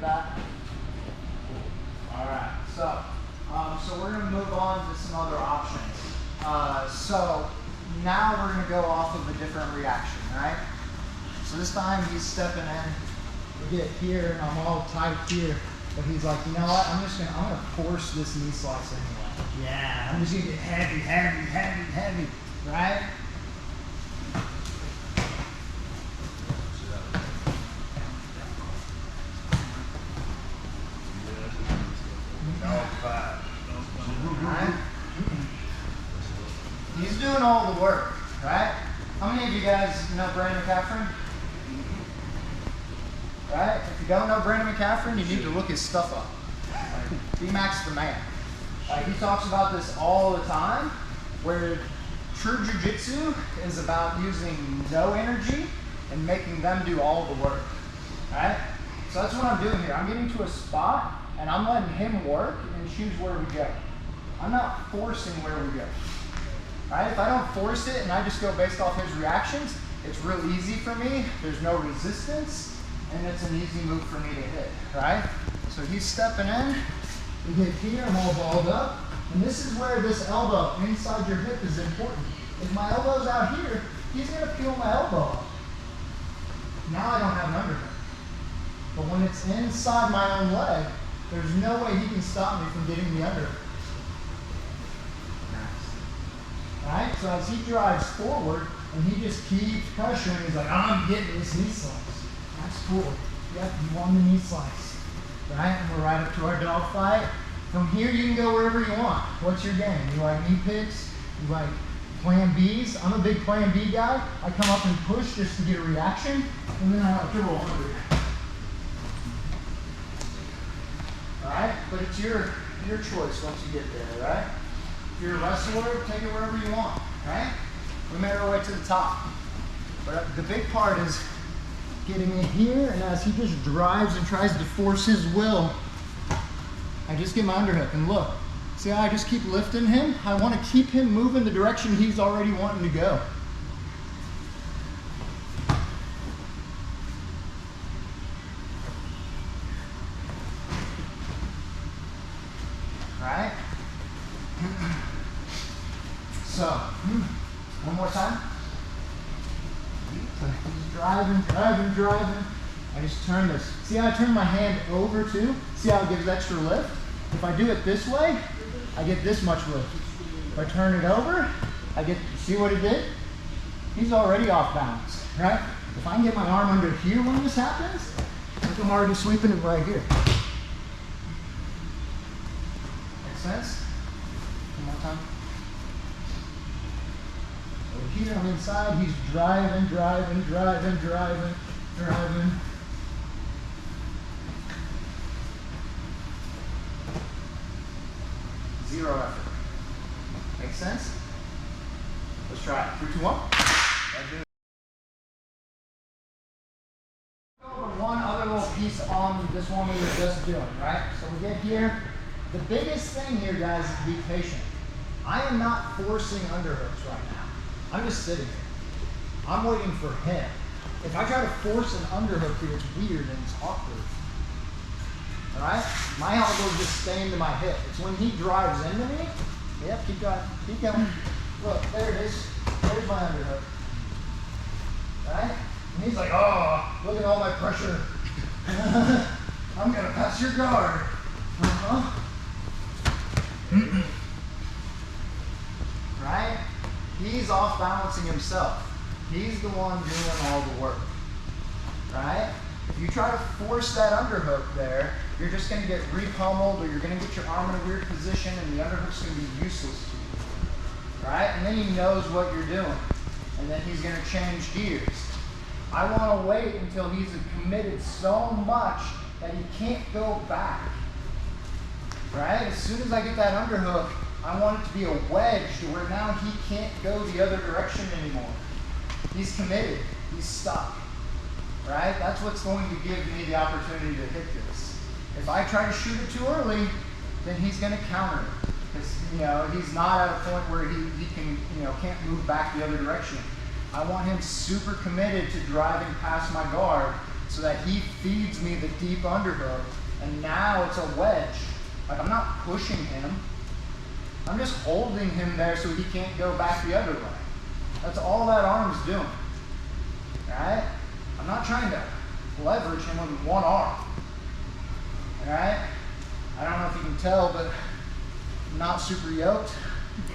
with that? All right, so we're gonna move on to some other options. So now we're gonna go off of a different reaction, right? So this time he's stepping in. We get here and I'm all tight here, but he's like, you know what? I'm gonna force this knee slice anyway. Yeah, I'm just gonna get heavy, heavy, heavy, heavy, right? He's doing all the work, right? How many of you guys know Brandon McCaffrey? Right? If you don't know Brandon McCaffrey, you need to look his stuff up. B-Mac's the man. He talks about this all the time, where true jiu-jitsu is about using no energy and making them do all the work, right? So that's what I'm doing here. I'm getting to a spot and I'm letting him work and choose where we go. I'm not forcing where we go, right? If I don't force it and I just go based off his reactions, it's real easy for me. There's no resistance and it's an easy move for me to hit, right? So he's stepping in, we get here, I'm all balled up, and this is where this elbow inside your hip is important. If my elbow's out here, he's gonna peel my elbow up. Now I don't have an underhook. But when it's inside my own leg, there's no way he can stop me from getting the underhook. Nice. Right? So as he drives forward and he just keeps pressuring, he's like, I'm getting this knee slice. That's cool. Yep, you won the knee slice. Right? And we're right up to our dog fight. From here you can go wherever you want. What's your game? You like knee picks? You like plan Bs? I'm a big plan B guy. I come up and push just to get a reaction, and then I like to roll under it. Alright? But it's your choice once you get there, right? If you're a wrestler, take it wherever you want, right? We made our way to the top. But the big part is getting in here, and as he just drives and tries to force his will, I just get my underhook. And look, see how I just keep lifting him? I want to keep him moving the direction he's already wanting to go. Right? So, one more time. So he's driving, driving, driving. I just turn this. See how I turn my hand over too? See how it gives extra lift? If I do it this way, I get this much lift. If I turn it over, I get, see what it did? He's already off balance, right? If I can get my arm under here when this happens, look, I'm already sweeping him right here. Make sense? One more time. Over here on the inside, he's driving, driving, driving, driving, driving. Zero effort. Make sense? Let's try it. 3, 2, 1. One other little piece on this one we were just doing, right? So we get here. The biggest thing here, guys, is be patient. I am not forcing underhooks right now. I'm just sitting here. I'm waiting for him. If I try to force an underhook here, it's weird and it's awkward. Alright? My elbow is just staying to my hip. It's when he drives into me. Yep, keep going. Keep going. Look, there it is. There's my underhook. Right? And he's like, oh, look at all my pressure. I'm going to pass your guard. Right? He's off balancing himself. He's the one doing all the work. Right? If you try to force that underhook there, you're just going to get repummeled, or you're going to get your arm in a weird position and the underhook's going to be useless to you. Right? And then he knows what you're doing. And then he's going to change gears. I want to wait until he's committed so much that he can't go back. Right? As soon as I get that underhook, I want it to be a wedge to where now he can't go the other direction anymore. He's committed. He's stuck. Right? That's what's going to give me the opportunity to hit this. If I try to shoot it too early, then he's going to counter it. Because, he's not at a point where he can, can't move back the other direction. I want him super committed to driving past my guard so that he feeds me the deep underhook, and now it's a wedge. Like, I'm not pushing him. I'm just holding him there so he can't go back the other way. That's all that arm is doing. Alright? I'm not trying to leverage him with one arm. Alright? I don't know if you can tell, but I'm not super yoked.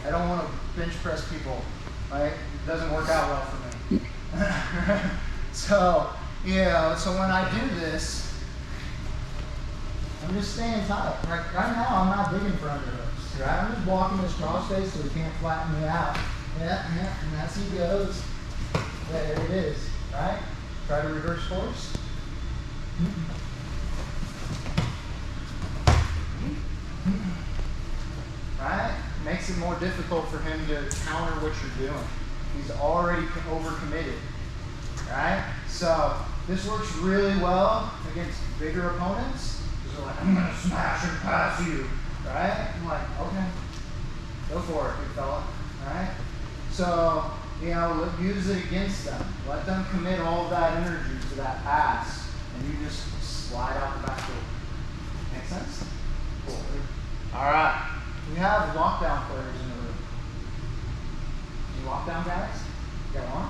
I don't want to bench press people. Right? It doesn't work out well for me. So, so when I do this, I'm just staying tight. Right now, I'm not digging for underhooks. Right? I'm just walking this cross face so he can't flatten me out. And that's he goes. There it is. Right? Try to reverse force. Right? Makes it more difficult for him to counter what you're doing. He's already overcommitted. Right? So this works really well against bigger opponents. Because they're like, I'm going to smash and pass you. Right? I'm like, okay, go for it, big fella. Right? So, use it against them. Let them commit all of that energy to that pass, and you just slide out the back door. Make sense? Cool. All right. We have lockdown players in the room. Any lockdown guys? You got one?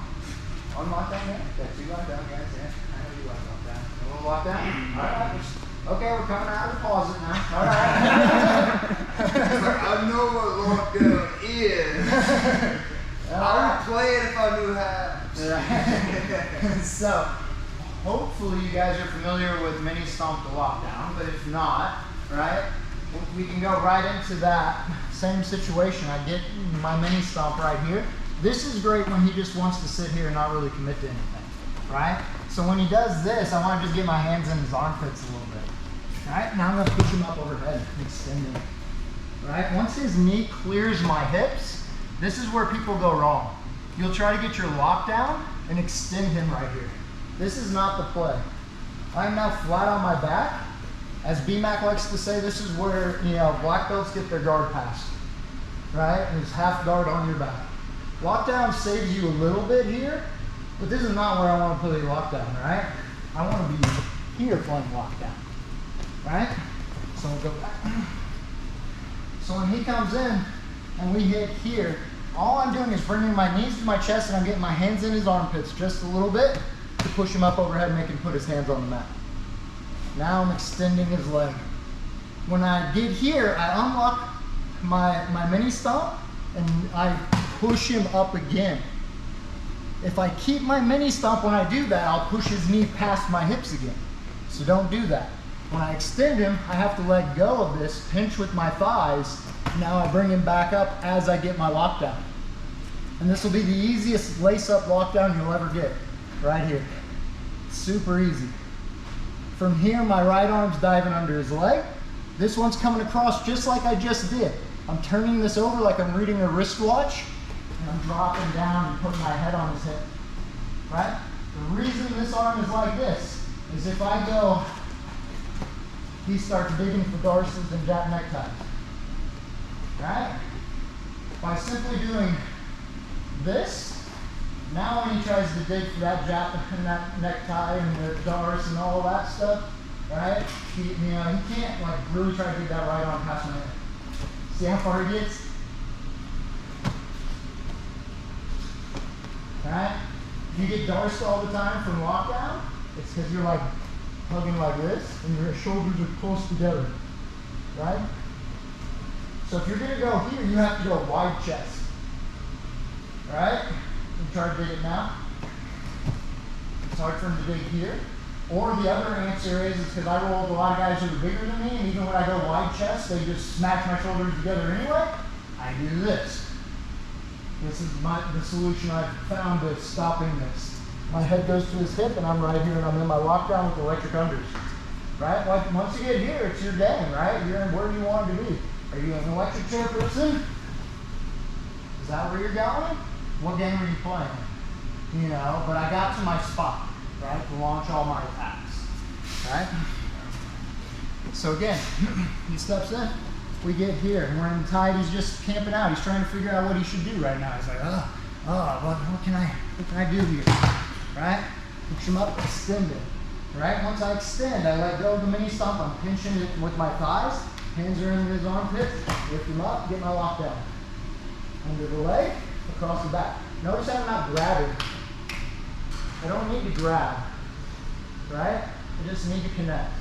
One lockdown guy? Got two lockdown guys, yeah. I know you like lockdown. A little lockdown? All right. Okay, we're coming out of the closet now. All right. I know what lockdown is. I would play it if I knew how. So, hopefully you guys are familiar with mini stomp to lockdown, but if not, right, we can go right into that same situation. I get my mini stomp right here. This is great when he just wants to sit here and not really commit to anything, right? So when he does this, I want to just get my hands in his armpits a little bit. Right? Now I'm going to push him up overhead and extend him. Right? Once his knee clears my hips, this is where people go wrong. You'll try to get your lockdown and extend him right here. This is not the play. I'm now flat on my back. As BMAC likes to say, this is where black belts get their guard passed. Right? And it's half guard on your back. Lockdown saves you a little bit here, but this is not where I want to play lockdown, right? I want to be here playing lockdown. Right? So we'll go back. So when he comes in and we hit here, all I'm doing is bringing my knees to my chest and I'm getting my hands in his armpits just a little bit to push him up overhead and make him put his hands on the mat. Now I'm extending his leg. When I get here, I unlock my mini stomp and I push him up again. If I keep my mini stomp when I do that, I'll push his knee past my hips again. So don't do that. When I extend him, I have to let go of this, pinch with my thighs. Now I bring him back up as I get my lockdown. And this will be the easiest lace-up lockdown you'll ever get, right here. Super easy. From here, my right arm's diving under his leg. This one's coming across just like I just did. I'm turning this over like I'm reading a wristwatch, and I'm dropping down and putting my head on his hip, right? The reason this arm is like this is if I go, he starts digging for dorsals and Jap neckties, right? By simply doing this, now when he tries to dig for that Jap and that necktie and the dorsal and all that stuff, right? He can't like really try to get that right arm past my head. See how far he gets? Right? If you get dorsal all the time from lockdown, it's because you're like hugging like this and your shoulders are close together. Right? So if you're going to go here, you have to go wide chest. Right? You try to dig it now. It's hard for him to dig here. Or the other answer is because I roll with a lot of guys who are bigger than me, and even when I go wide chest, they just smash my shoulders together anyway. I do this. This is the solution I've found to stopping this. My head goes to his hip, and I'm right here, and I'm in my lockdown with electric unders. Right? Like once you get here, it's your game, right? You're in where you want to be. Are you an electric chair person? Is that where you're going? What game are you playing? But I got to my spot. Right, to launch all my attacks. Right? So again, he steps in, we get here, and we're in the tide, he's just camping out. He's trying to figure out what he should do right now. He's like, what can I do here? Right? Push him up, extend it. Right? Once I extend, I let go of the mini stomp. I'm pinching it with my thighs. Hands are in his armpits. Lift him up, get my lockdown. Under the leg, across the back. Notice how I'm not grabbing. I don't need to grab. Right? I just need to connect.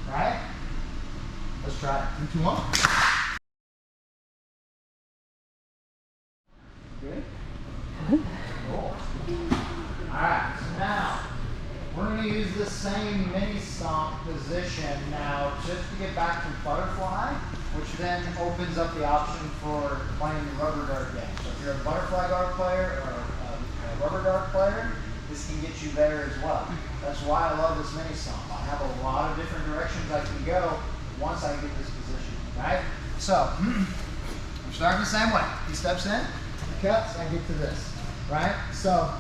Right? Let's try it. 3, 2, 1. Good? Cool. Alright, so now we're going to use the same mini stomp position now just to get back to butterfly, which then opens up the option for playing the rubber guard game. So if you're a butterfly guard player or a rubber guard player, this can get you there as well. That's why I love this mini stomp. I have a lot of different directions I can go once I get this position, right? So, I'm starting the same way. He steps in, he cuts, I get to this, right? So,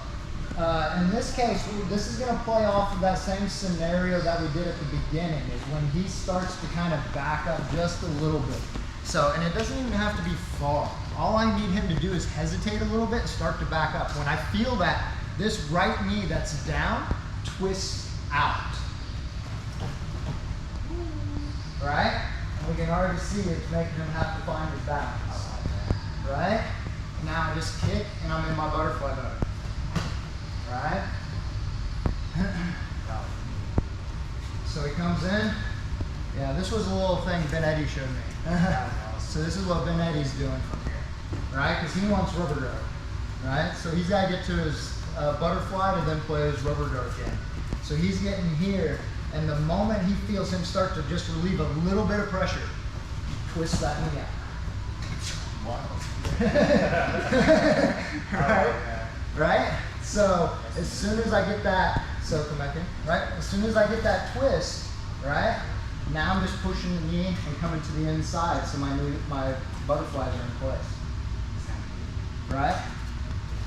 in this case, this is going to play off of that same scenario that we did at the beginning, is when he starts to kind of back up just a little bit. So, and it doesn't even have to be far. All I need him to do is hesitate a little bit and start to back up. When I feel that this right knee that's down twists out. Right? And we can already see it's making him have to find his balance. Right? Now I just kick and I'm in my butterfly guard. Right? So he comes in. Yeah, this was a little thing Ben Eddy showed me. So this is what Ben Eddy's doing from here. Right? Because he wants rubber guard. Right? So he's got to get to his butterfly to then play his rubber guard game. So he's getting here, and the moment he feels him start to just relieve a little bit of pressure, he twists that knee out. Right? Right? So as soon as I get that, so come back in, right? As soon as I get that twist, right? Now I'm just pushing the knee and coming to the inside, so my butterflies are in place. Right?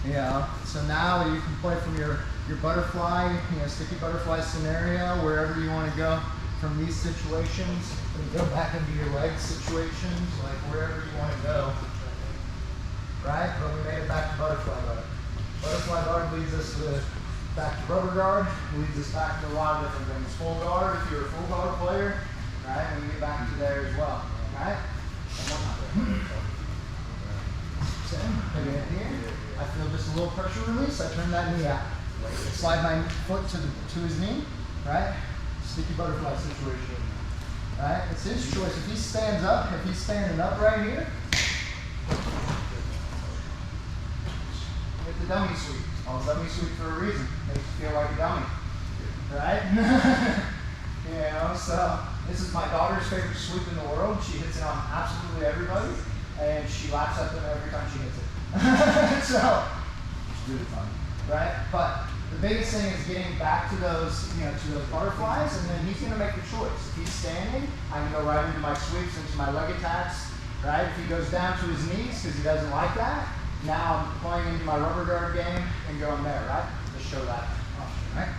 Yeah. So now you can play from your butterfly, sticky butterfly scenario, wherever you want to go from these situations. And go back into your leg situations, like wherever you want to go. Right? But we made it back to butterfly guard. Butterfly guard leads us back to rubber guard, leads us back to a lot of different things. Full guard, if you're a full guard player, right? And we get back to there as well. Right? Same. Again here. I feel just a little pressure release. I turn that knee out. Slide my foot to his knee. Right? Sticky butterfly situation. Right? It's his choice. If he stands up, if he's standing up right here, hit the dummy sweep. It's called dummy sweep for a reason. Makes you feel like a dummy. Right? So this is my daughter's favorite sweep in the world. She hits it on absolutely everybody, and she laughs at them every time she hits it. So it's really fun, right? But the biggest thing is getting back to those, to those butterflies, and then he's going to make the choice. If he's standing, I can go right into my sweeps, into my leg attacks, right? If he goes down to his knees because he doesn't like that, now I'm playing into my rubber guard game and going there, right? Just show that option, right?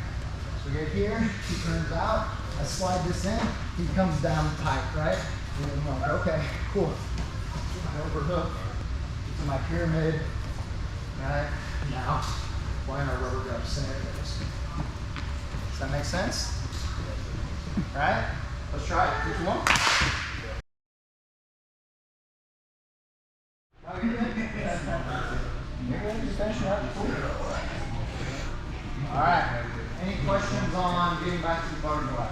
So we get here, he turns out, I slide this in, he comes down tight, right? And I'm like, okay, cool. Overhook to my pyramid, right? Now, playing our rubber guard scenarios. Does that make sense? Right? Let's try it. 3, 2, 1. Oh, you're good. You're good. Just finish it up. Cool. All right. Any questions on getting back to the butterfly?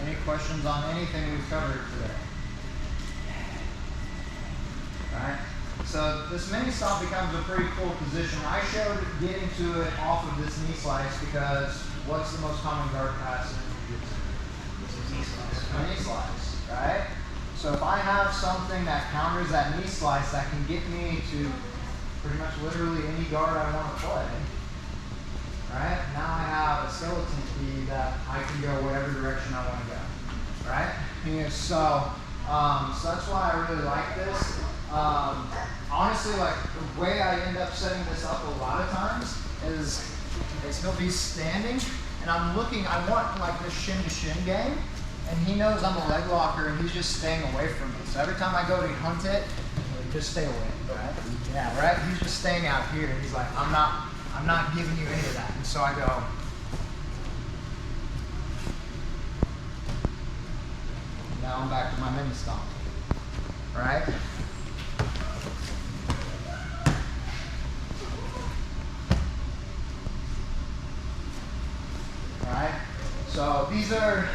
Any questions on anything we've covered today? Alright, so this mini stomp becomes a pretty cool position. I showed getting to it off of this knee slice because what's the most common guard pass in jiu-jitsu? Knee slice. Knee slice, right? So if I have something that counters that knee slice that can get me to pretty much literally any guard I want to play, right? Now I have a skeleton key that I can go whatever direction I want to go, right? So that's why I really like this. Honestly, like the way I end up setting this up a lot of times is he'll be standing and I'm looking, I want like this shin to shin game, and he knows I'm a leg locker, and he's just staying away from me. So every time I go to hunt it, just stay away, right? Yeah, right? He's just staying out here, and he's like, I'm not giving you any of that. And so I go, now I'm back to my mini stomp, right? Right? So these are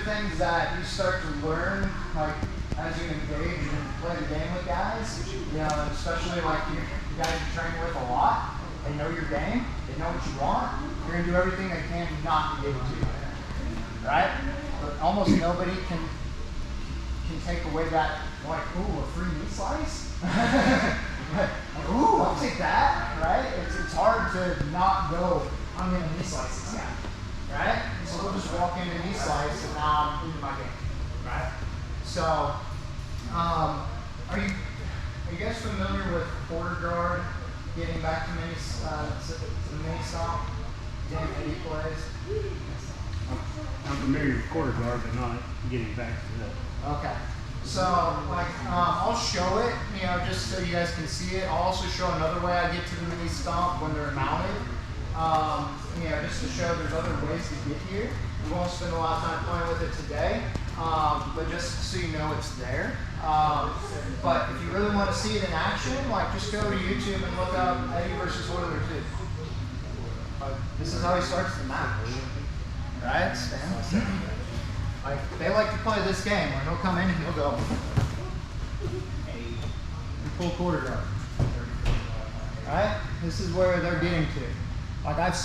things that you start to learn, like, as you engage and play the game with guys, and especially like you guys you train with a lot, they know your game, they know what you want, you're going to do everything they can not to give it to you, right? But almost nobody can take away that, like, ooh, a free meat slice? Like, ooh, I'll take that, right? It's hard to not go, I'm in a knee slice this guy, right? So we'll just walk into knee slice and now I'm into my game, right? So, are you guys familiar with quarter guard, getting back to mini stomp, Dan Eddie plays? I'm familiar with quarter guard, but not getting back to that. Okay. So, like, I'll show it, just so you guys can see it. I'll also show another way I get to the mini stomp when they're mounted. Just to show there's other ways to get here. We won't spend a lot of time playing with it today, but just so you know it's there. But if you really want to see it in action, like, just go to YouTube and look up Eddie versus Oiler 2. This is how he starts the match. Right? Stan? Like, they like to play this game where he'll come in and he'll go and pull quarter guard. Right? This is where they're getting to. Like, I've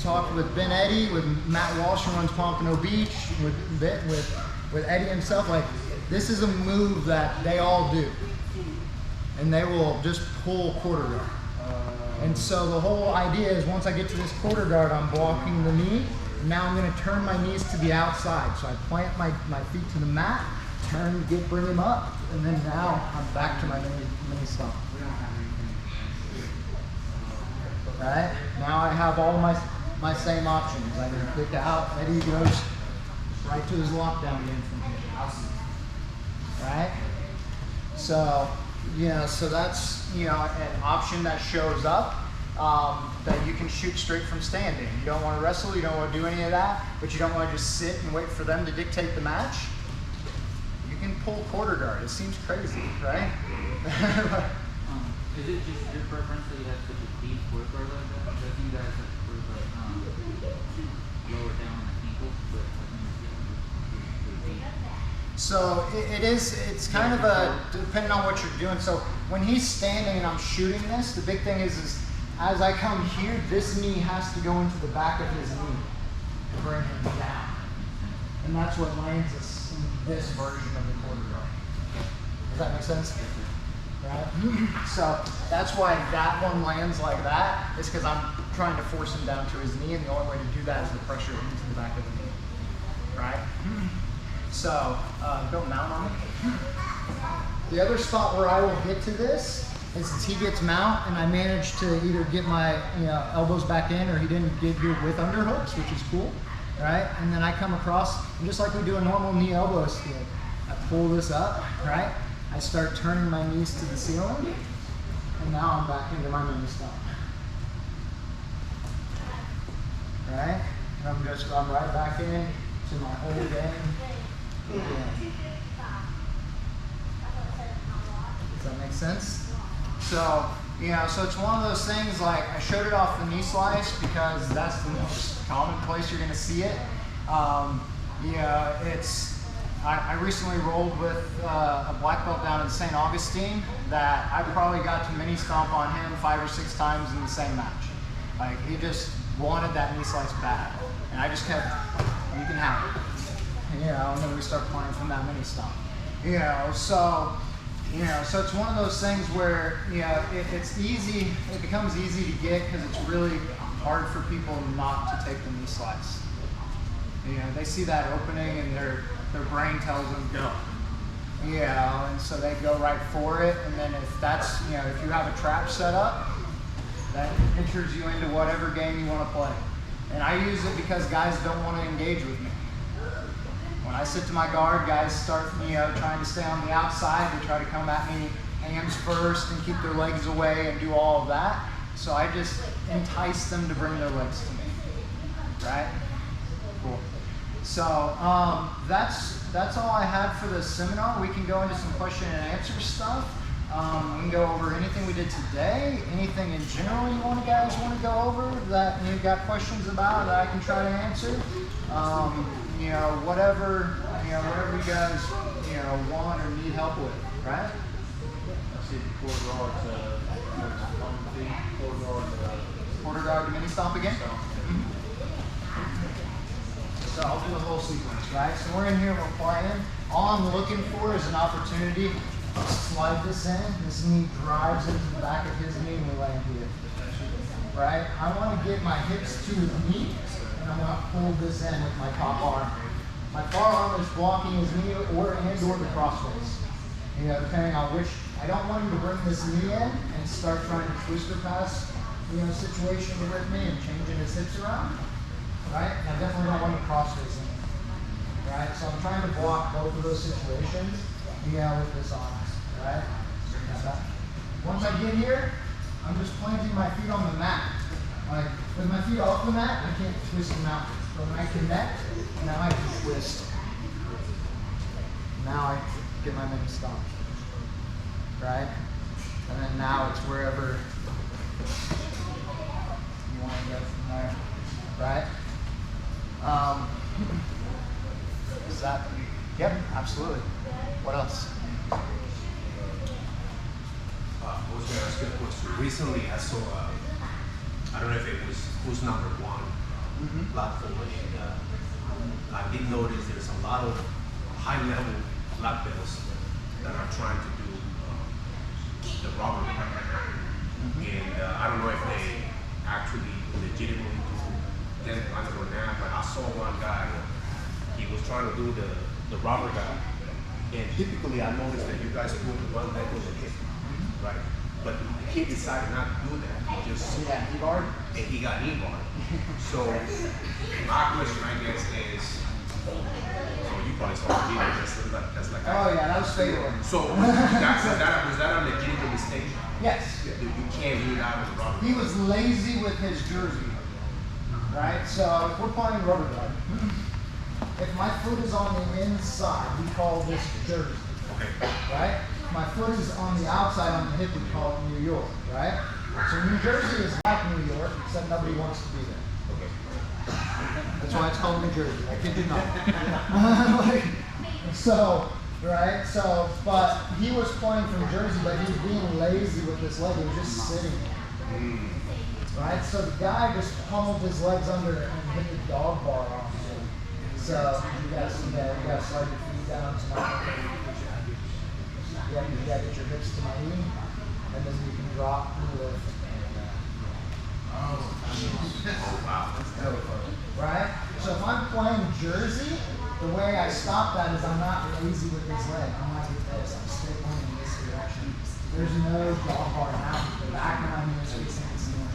talked with Ben Eddy, with Matt Walsh who runs Pompano Beach, with Eddie himself. Like, this is a move that they all do. And they will just pull quarter guard. And so the whole idea is once I get to this quarter guard, I'm blocking the knee. Now I'm going to turn my knees to the outside. So I plant my feet to the mat, bring him up, and then now I'm back to my mini stomp. Right? Now I have all my same options. I can kick out, Eddie goes right to his lockdown game from here. Right? So, so that's, an option that shows up. That you can shoot straight from standing. You don't want to wrestle, you don't want to do any of that, but you don't want to just sit and wait for them to dictate the match. You can pull quarter guard. It seems crazy, right? Is it just your preference that you have such a deep quarter guard like that? I think you guys have quarter guard lower down on the ankles, but I think it's deep. So it's kind of depending on what you're doing. So when he's standing and I'm shooting this, the big thing is as I come here, this knee has to go into the back of his knee to bring him down. And that's what lands us in this version of the quarter guard. Does that make sense? Right? So that's why that one lands like that, is because I'm trying to force him down to his knee, and the only way to do that is to pressure him into the back of the knee. Right? So don't mount on me. The other spot where I will get to this is he gets mount and I manage to either get my elbows back in, or he didn't get good with underhooks, which is cool, right? And then I come across, and just like we do a normal knee elbow skid, I pull this up, right? I start turning my knees to the ceiling, and now I'm back into my mini stomp. Right? And I'm right back in to my whole game. Yeah. Does that make sense? So, so it's one of those things, like, I showed it off the knee slice because that's the most common place you're going to see it. I recently rolled with a black belt down in St. Augustine that I probably got to mini stomp on him 5 or 6 times in the same match. Like, he just wanted that knee slice bad. And I just kept, you can have it. And then we start playing from that mini stomp. So it's one of those things where, it's easy, it becomes easy to get because it's really hard for people not to take the knee slice. They see that opening and their brain tells them go. And so they go right for it, and then if that's, if you have a trap set up, that enters you into whatever game you want to play. And I use it because guys don't want to engage with me. I sit to my guard, guys start, trying to stay on the outside. They try to come at me hands first and keep their legs away and do all of that. So I just entice them to bring their legs to me, right? Cool. So that's all I had for this seminar. We can go into some question and answer stuff. We can go over anything we did today, anything in general you guys want to go over that you've got questions about that I can try to answer. Whatever you guys want or need help with, right? I see the Quarter guard to mini stomp again. So I'll do the whole sequence, right? So we're in here, we're playing. All I'm looking for is an opportunity to slide this in. This knee drives into the back of his knee and we land here. Right? I want to get my hips to his knee and I want to pull this in with my top arm. My far arm is blocking his knee or the crossface. Depending on which. I don't want him to bring this knee in and start trying to twist or pass, situation with me and changing his hips around. Right? And I definitely don't want him cross-facing. Right? So I'm trying to block both of those situations, with this arm. Right? Once I get here, I'm just planting my feet on the mat. Like, with my feet off the mat, I can't twist them out. But when I connect, now I can twist. Now I get my mini stomp. Right? And then now it's wherever you want to go from there. Right? Is that? Yep, absolutely. What else? I was going to ask you a question. Recently, I saw, I don't know if it was Who's Number One platform, and I did notice there's a lot of high-level black belts that are trying to do the robbery. And I don't know if they actually legitimately do them under or not, but I saw one guy, he was trying to do the robber guy. And typically I noticed that you guys put one leg on the hip, right? But he decided not to do that. He just knee-barred? And he got knee-barred. So my question, I guess, is, so you probably saw the video, that's like Oh yeah, that was fatal. So was that a legitimate mistake? Yes. You can't do that with robber. He was lazy with his jersey. Right? So if we're playing rubber guard, if my foot is on the inside, we call this jersey. Okay. Right? If my foot is on the outside on the hip, we call it New York. Right? So New Jersey is like New York, except nobody wants to be there. Okay. That's why it's called New Jersey. I kid you not. Right? So, but he was playing from Jersey, but he was being lazy with his leg. He was just sitting there. Right? So the guy just pummeled his legs under and hit the dog bar on him. So you gotta see that. You gotta slide your feet down to my knee. You gotta get your hips to my knee, and then you can drop and lift. Oh wow, that's terrifying. Right? So if I'm playing Jersey, the way I stop that is I'm not lazy with this leg. I'm like this. I'm straight going in this direction. There's no dog bar now. The back of my knee is facing the ceiling.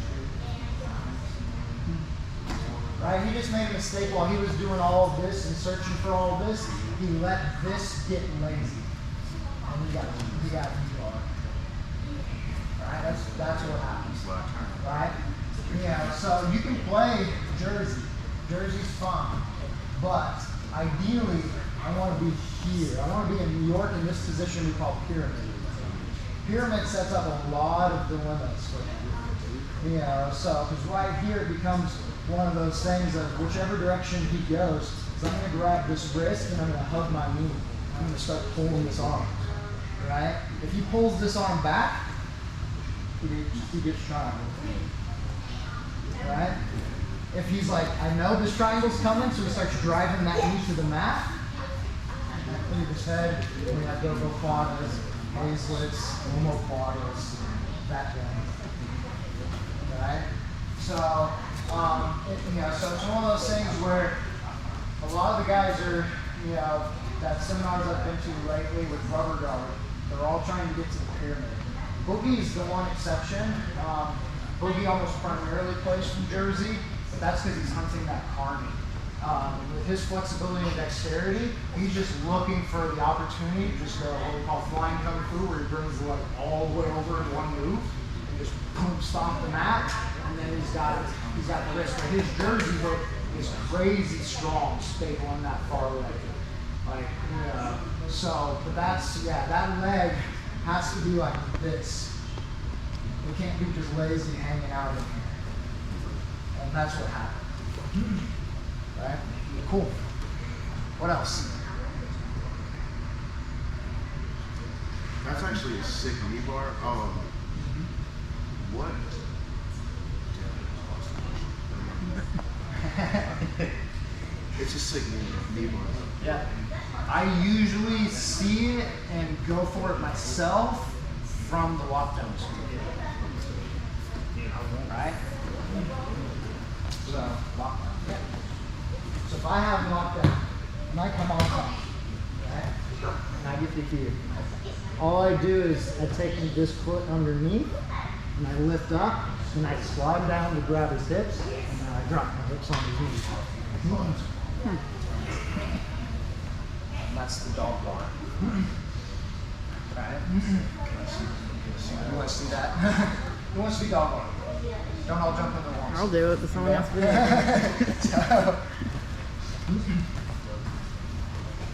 Right? He just made a mistake while he was doing all of this and searching for all of this. He let this get lazy. And he got knee-barred. Right? That's what happens. Right? So you can play Jersey. Jersey's fun. But ideally, I want to be here. I want to be in New York in this position we call pyramid. Pyramid sets up a lot of dilemmas for him. So because right here it becomes one of those things of whichever direction he goes, so I'm going to grab this wrist and I'm going to hug my knee. I'm going to start pulling this arm. Right? If he pulls this arm back, he gets triangle. Right? If he's like, I know this triangle's coming, so he starts driving that knee to the mat. Leave his head, we have go quadas, aislets, homoquadas, that thing. Right? So, so it's one of those things where a lot of the guys are, that seminars I've been to lately with rubber guard, they're all trying to get to the pyramid. Boogie is the one exception. Boogie almost primarily plays from Jersey, but that's because he's hunting that carny. And with his flexibility and dexterity, he's just looking for the opportunity to just go what we call flying kung fu, where he brings the leg all the way over in one move and just boom, stomp the mat. And then he's got the wrist. But his jersey hook is crazy strong, stable on that far leg. Like, so, but that's, yeah, that leg has to be like this. It can't be just lazy hanging out in here. And that's what happened. Right? Cool. What else? That's actually a sick knee bar. What? It's a sick knee bar. Yeah. I usually see it and go for it myself from the lockdown school. Right? So, lockdown. Yeah. So if I have lockdown and I come on top, right, and I get to here, all I do is I take this foot underneath and I lift up and I slide down to grab his hips and then I drop my hips on his knees. And that's the dog bar. Right? You want to see that? Who wants to be dog bar? Don't all jump in the walls. I'll do it, but someone else will.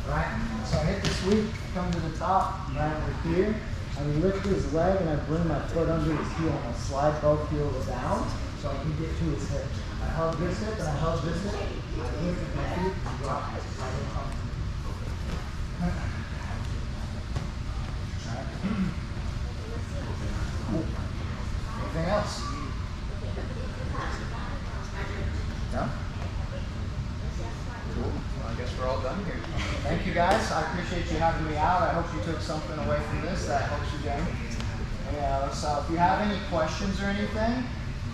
Right? So I hit the sweep, come to the top, right over here. I lift his leg and I bring my foot under his heel and I slide both heels down so I can get to his hip. I hug this hip and I hug this hip. I lift my feet and drop it. Cool. Anything else? No? Cool. Well, I guess we're all done here. Thank you guys. I appreciate you having me out. I hope you took something away from this that helps you gain. Yeah, so if you have any questions or anything,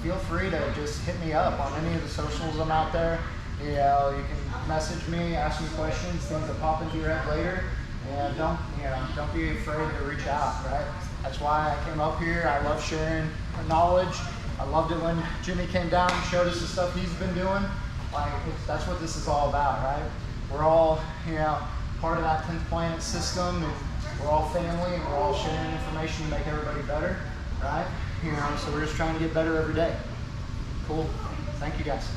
feel free to just hit me up on any of the socials I'm out there. You know, you can message me, ask me questions, things that pop into your head later. And don't be afraid to reach out, right? That's why I came up here. I love sharing knowledge. I loved it when Jimmy came down and showed us the stuff he's been doing. Like, that's what this is all about, right? We're all, part of that 10th planet system, and we're all family, and we're all sharing information to make everybody better, right? So we're just trying to get better every day. Cool. Thank you guys.